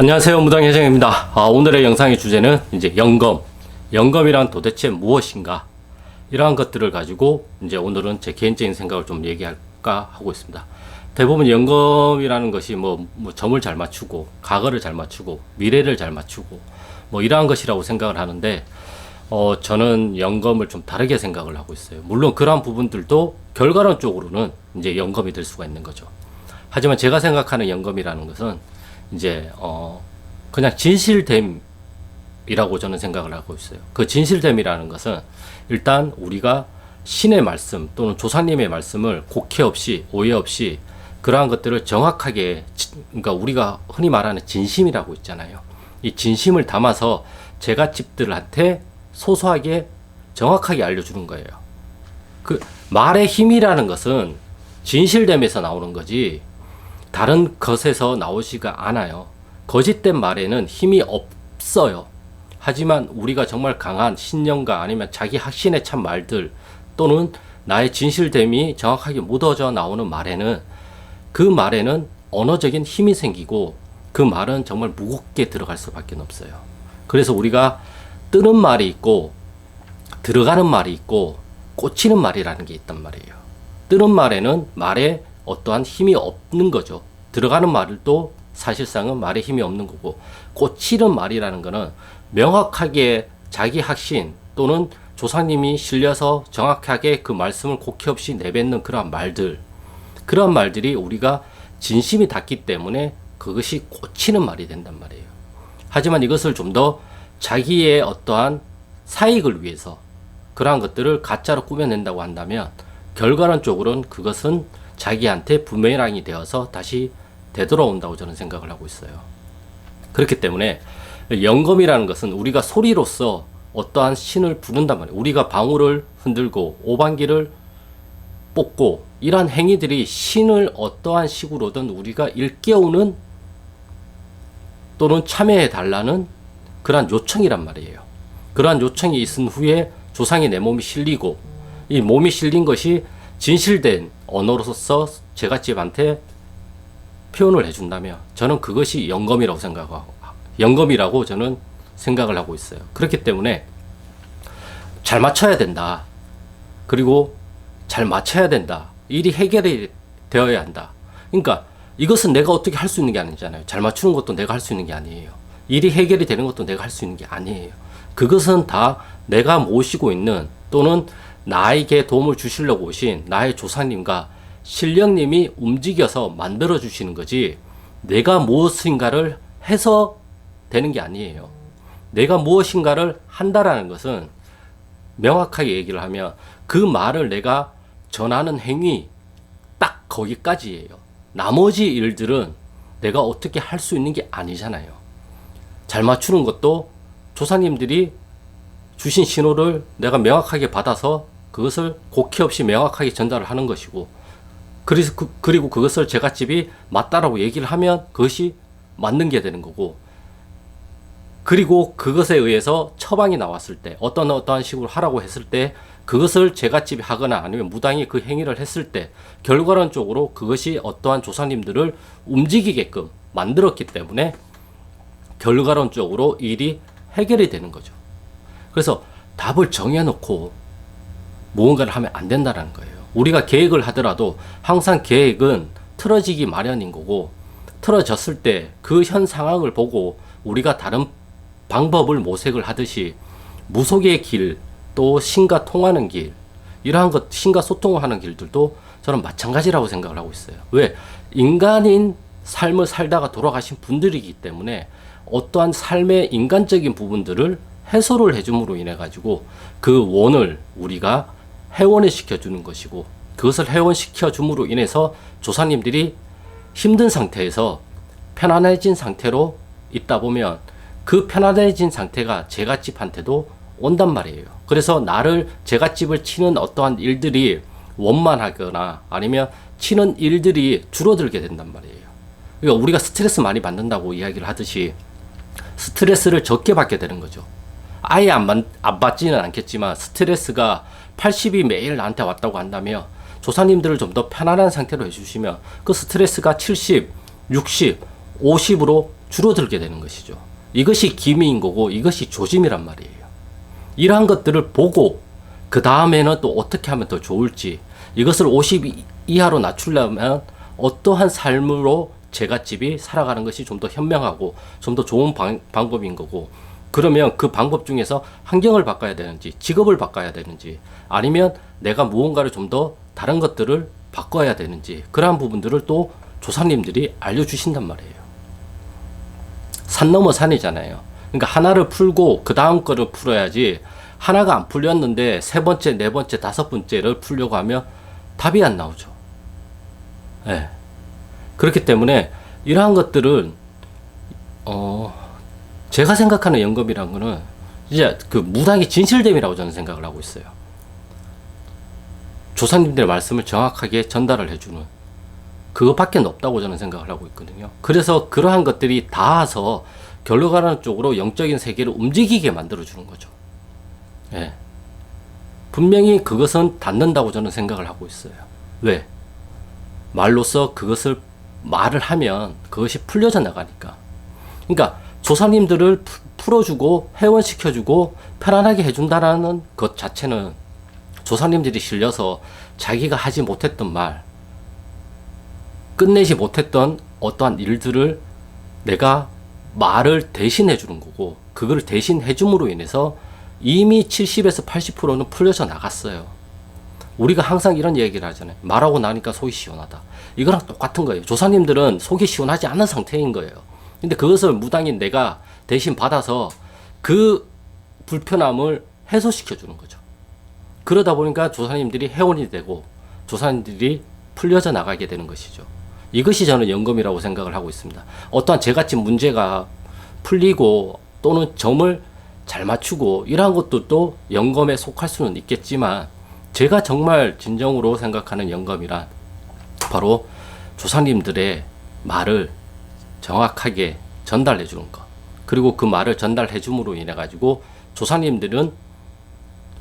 안녕하세요. 무당회장입니다. 오늘의 영상의 주제는 이제 연금. 연금이란 도대체 무엇인가? 이러한 것들을 가지고 이제 오늘은 제 개인적인 생각을 좀 얘기할까 하고 있습니다. 대부분 연금이라는 것이 뭐 점을 잘 맞추고, 과거를 잘 맞추고, 미래를 잘 맞추고, 이러한 것이라고 생각을 하는데, 저는 연금을 좀 다르게 생각을 하고 있어요. 물론 그러한 부분들도 결과론적으로는 이제 연금이 될 수가 있는 거죠. 하지만 제가 생각하는 연금이라는 것은 이제 그냥 진실됨이라고 저는 생각을 하고 있어요. 그 진실됨이라는 것은 일단 우리가 신의 말씀 또는 조상님의 말씀을 곡해 없이 오해 없이 그러한 것들을 정확하게, 그러니까 우리가 흔히 말하는 진심이라고 있잖아요. 이 진심을 담아서 제갓집들한테 소소하게 정확하게 알려주는 거예요. 그 말의 힘이라는 것은 진실됨에서 나오는 거지 다른 것에서 나오지가 않아요. 거짓된 말에는 힘이 없어요. 하지만 우리가 정말 강한 신념과 아니면 자기 확신에 찬 말들 또는 나의 진실됨이 정확하게 묻어져 나오는 말에는, 그 말에는 언어적인 힘이 생기고 그 말은 정말 무겁게 들어갈 수밖에 없어요. 그래서 우리가 뜨는 말이 있고 들어가는 말이 있고 꽂히는 말이라는 게 있단 말이에요. 뜨는 말에는 말에 어떠한 힘이 없는 거죠. 들어가는 말도 사실상은 말에 힘이 없는 거고, 꽂히는 말이라는 거는 명확하게 자기 확신 또는 조상님이 실려서 정확하게 그 말씀을 곡해 없이 내뱉는 그러한 말들이 우리가 진심이 닿기 때문에 그것이 꽂히는 말이 된단 말이에요. 하지만 이것을 좀 더 자기의 어떠한 사익을 위해서 그러한 것들을 가짜로 꾸며낸다고 한다면 결과론적으로는 그것은 자기한테 부메랑이 되어서 다시 되돌아온다고 저는 생각을 하고 있어요. 그렇기 때문에 연금이라는 것은 우리가 소리로서 어떠한 신을 부른단 말이에요. 우리가 방울을 흔들고 오방기를 뽑고 이러한 행위들이 신을 어떠한 식으로든 우리가 일깨우는 또는 참여해 달라는 그러한 요청이란 말이에요. 그러한 요청이 있은 후에 조상이 내 몸이 실리고, 이 몸이 실린 것이 진실된 언어로서 제갓집한테 표현을 해준다면 저는 그것이 연금이라고 저는 생각을 하고 있어요. 그렇기 때문에 잘 맞춰야 된다. 그리고 잘 맞춰야 된다. 일이 해결이 되어야 한다. 그러니까 이것은 내가 어떻게 할 수 있는 게 아니잖아요. 잘 맞추는 것도 내가 할 수 있는 게 아니에요. 일이 해결이 되는 것도 내가 할 수 있는 게 아니에요. 그것은 다 내가 모시고 있는 또는 나에게 도움을 주시려고 오신 나의 조상님과 신령님이 움직여서 만들어 주시는 거지, 내가 무엇인가를 해서 되는 게 아니에요. 내가 무엇인가를 한다라는 것은 명확하게 얘기를 하면 그 말을 내가 전하는 행위 딱 거기까지예요. 나머지 일들은 내가 어떻게 할 수 있는 게 아니잖아요. 잘 맞추는 것도 조상님들이 주신 신호를 내가 명확하게 받아서 그것을 곡해 없이 명확하게 전달을 하는 것이고, 그리고 그것을 제갓집이 맞다라고 얘기를 하면 그것이 맞는 게 되는 거고, 그리고 그것에 의해서 처방이 나왔을 때 어떠한 식으로 하라고 했을 때 그것을 제갓집이 하거나 아니면 무당이 그 행위를 했을 때 결과론적으로 그것이 어떠한 조상님들을 움직이게끔 만들었기 때문에 결과론적으로 일이 해결이 되는 거죠. 그래서 답을 정해놓고 무언가를 하면 안 된다는 거예요. 우리가 계획을 하더라도 항상 계획은 틀어지기 마련인 거고, 틀어졌을 때 그 현 상황을 보고 우리가 다른 방법을 모색을 하듯이 무속의 길, 또 신과 통하는 길, 이러한 것, 신과 소통을 하는 길들도 저는 마찬가지라고 생각을 하고 있어요. 왜? 인간인 삶을 살다가 돌아가신 분들이기 때문에 어떠한 삶의 인간적인 부분들을 해소를 해줌으로 인해 가지고 그 원을 우리가 회원을 시켜주는 것이고, 그것을 회원시켜 줌으로 인해서 조상님들이 힘든 상태에서 편안해진 상태로 있다 보면 그 편안해진 상태가 제갓집한테도 온단 말이에요. 그래서 나를 제갓집을 치는 어떠한 일들이 원만하거나 아니면 치는 일들이 줄어들게 된단 말이에요. 그러니까 우리가 스트레스 많이 받는다고 이야기를 하듯이 스트레스를 적게 받게 되는 거죠. 아예 안 받지는 않겠지만 스트레스가 80이 매일 나한테 왔다고 한다면 조사님들을 좀 더 편안한 상태로 해주시면 그 스트레스가 70, 60, 50으로 줄어들게 되는 것이죠. 이것이 기미인 거고 이것이 조짐이란 말이에요. 이러한 것들을 보고 그 다음에는 또 어떻게 하면 더 좋을지, 이것을 50 이하로 낮추려면 어떠한 삶으로 제갓집이 살아가는 것이 좀 더 현명하고 좀 더 좋은 방법인 거고, 그러면 그 방법 중에서 환경을 바꿔야 되는지 직업을 바꿔야 되는지 아니면 내가 무언가를 좀 더 다른 것들을 바꿔야 되는지, 그러한 부분들을 또 조상님들이 알려주신단 말이에요. 산 넘어 산이잖아요. 그러니까 하나를 풀고 그 다음 거를 풀어야지, 하나가 안 풀렸는데 세 번째, 네 번째, 다섯 번째를 풀려고 하면 답이 안 나오죠. 네. 그렇기 때문에 이러한 것들은 제가 생각하는 연금이란 거는 이제 그 무당의 진실됨이라고 저는 생각을 하고 있어요. 조상님들의 말씀을 정확하게 전달을 해주는 그것밖에 없다고 저는 생각을 하고 있거든요. 그래서 그러한 것들이 닿아서 결론가는 쪽으로 영적인 세계를 움직이게 만들어주는 거죠. 예. 분명히 그것은 닿는다고 저는 생각을 하고 있어요. 왜? 말로써 그것을 말을 하면 그것이 풀려져 나가니까. 그러니까 조상님들을 풀어주고 회원시켜주고 편안하게 해준다는 것 자체는 조상님들이 실려서 자기가 하지 못했던 말, 끝내지 못했던 어떠한 일들을 내가 말을 대신해 주는 거고, 그걸 대신해 줌으로 인해서 이미 70에서 80%는 풀려져 나갔어요. 우리가 항상 이런 얘기를 하잖아요. 말하고 나니까 속이 시원하다. 이거랑 똑같은 거예요. 조상님들은 속이 시원하지 않은 상태인 거예요. 근데 그것을 무당인 내가 대신 받아서 그 불편함을 해소시켜 주는 거죠. 그러다 보니까 조상님들이 회원이 되고 조상님들이 풀려져 나가게 되는 것이죠. 이것이 저는 연금이라고 생각을 하고 있습니다. 어떠한 제갓집 문제가 풀리고 또는 점을 잘 맞추고 이러한 것들도 연금에 속할 수는 있겠지만, 제가 정말 진정으로 생각하는 연금이란 바로 조상님들의 말을 정확하게 전달해 주는 것, 그리고 그 말을 전달해 줌으로 인해 가지고 조상님들은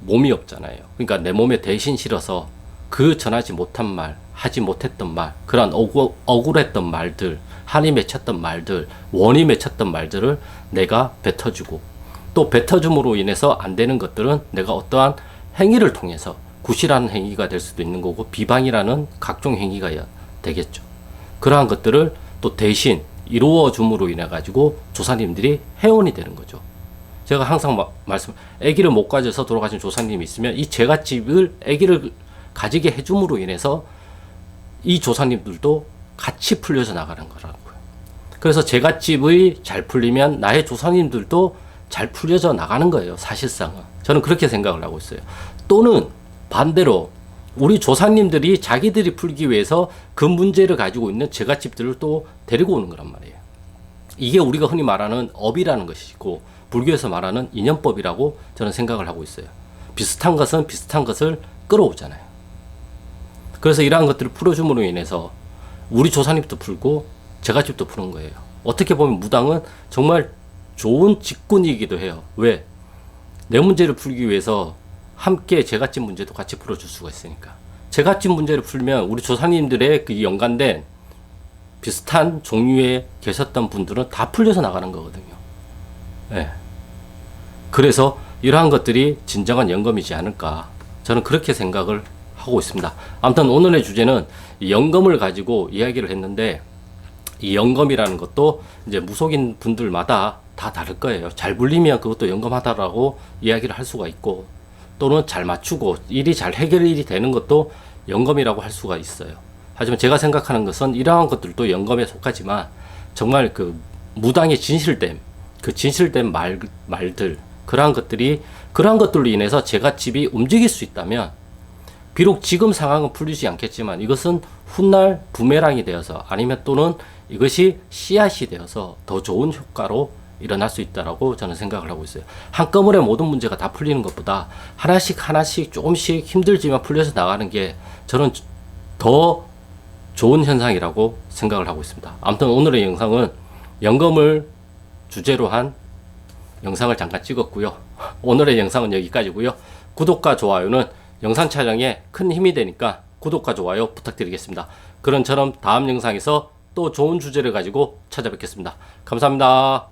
몸이 없잖아요. 그러니까 내 몸에 대신 실어서 그 전하지 못한 말, 하지 못했던 말, 그런 억울했던 말들, 한이 맺혔던 말들, 원이 맺혔던 말들을 내가 뱉어주고, 또 뱉어줌으로 인해서 안 되는 것들은 내가 어떠한 행위를 통해서, 굿이라는 행위가 될 수도 있는 거고 비방이라는 각종 행위가 되겠죠. 그러한 것들을 또 대신 이루어 줌으로 인해 가지고 조상님들이 회원이 되는 거죠. 제가 항상 아기를 못 가져서 돌아가신 조상님이 있으면 이 제갓집을 아기를 가지게 해줌으로 인해서 이 조상님들도 같이 풀려져 나가는 거라고요. 그래서 제갓집이 잘 풀리면 나의 조상님들도 잘 풀려져 나가는 거예요. 사실상은 저는 그렇게 생각을 하고 있어요. 또는 반대로 우리 조상님들이 자기들이 풀기 위해서 그 문제를 가지고 있는 제갓집들을 또 데리고 오는 거란 말이에요. 이게 우리가 흔히 말하는 업이라는 것이고, 불교에서 말하는 인연법이라고 저는 생각을 하고 있어요. 비슷한 것은 비슷한 것을 끌어오잖아요. 그래서 이러한 것들을 풀어줌으로 인해서 우리 조상님도 풀고 제갓집도 푸는 거예요. 어떻게 보면 무당은 정말 좋은 직군이기도 해요. 왜? 내 문제를 풀기 위해서 함께 제갓집 문제도 같이 풀어줄 수가 있으니까. 제갓집 문제를 풀면 우리 조상님들의 그 연관된 비슷한 종류에 계셨던 분들은 다 풀려서 나가는 거거든요. 네. 그래서 이러한 것들이 진정한 연금이지 않을까, 저는 그렇게 생각을 하고 있습니다. 아무튼 오늘의 주제는 연금을 가지고 이야기를 했는데, 이 연금이라는 것도 이제 무속인 분들마다 다 다를 거예요. 잘 불리면 그것도 연금하다라고 이야기를 할 수가 있고, 또는 잘 맞추고 일이 잘 해결이 되는 것도 연금이라고 할 수가 있어요. 하지만 제가 생각하는 것은 이러한 것들도 연금에 속하지만, 정말 그 무당의 진실됨, 그 진실된 말들, 그러한 것들로 인해서 제갓집이 움직일 수 있다면, 비록 지금 상황은 풀리지 않겠지만 이것은 훗날 부메랑이 되어서, 아니면 또는 이것이 씨앗이 되어서 더 좋은 효과로 일어날 수 있다라고 저는 생각을 하고 있어요. 한꺼번에 모든 문제가 다 풀리는 것보다 하나씩 조금씩 힘들지만 풀려서 나가는 게 저는 더 좋은 현상이라고 생각을 하고 있습니다. 아무튼 오늘의 영상은 연금을 주제로 한 영상을 잠깐 찍었고요. 오늘의 영상은 여기까지고요. 구독과 좋아요는 영상 촬영에 큰 힘이 되니까 구독과 좋아요 부탁드리겠습니다. 그럼 저는 다음 영상에서 또 좋은 주제를 가지고 찾아뵙겠습니다. 감사합니다.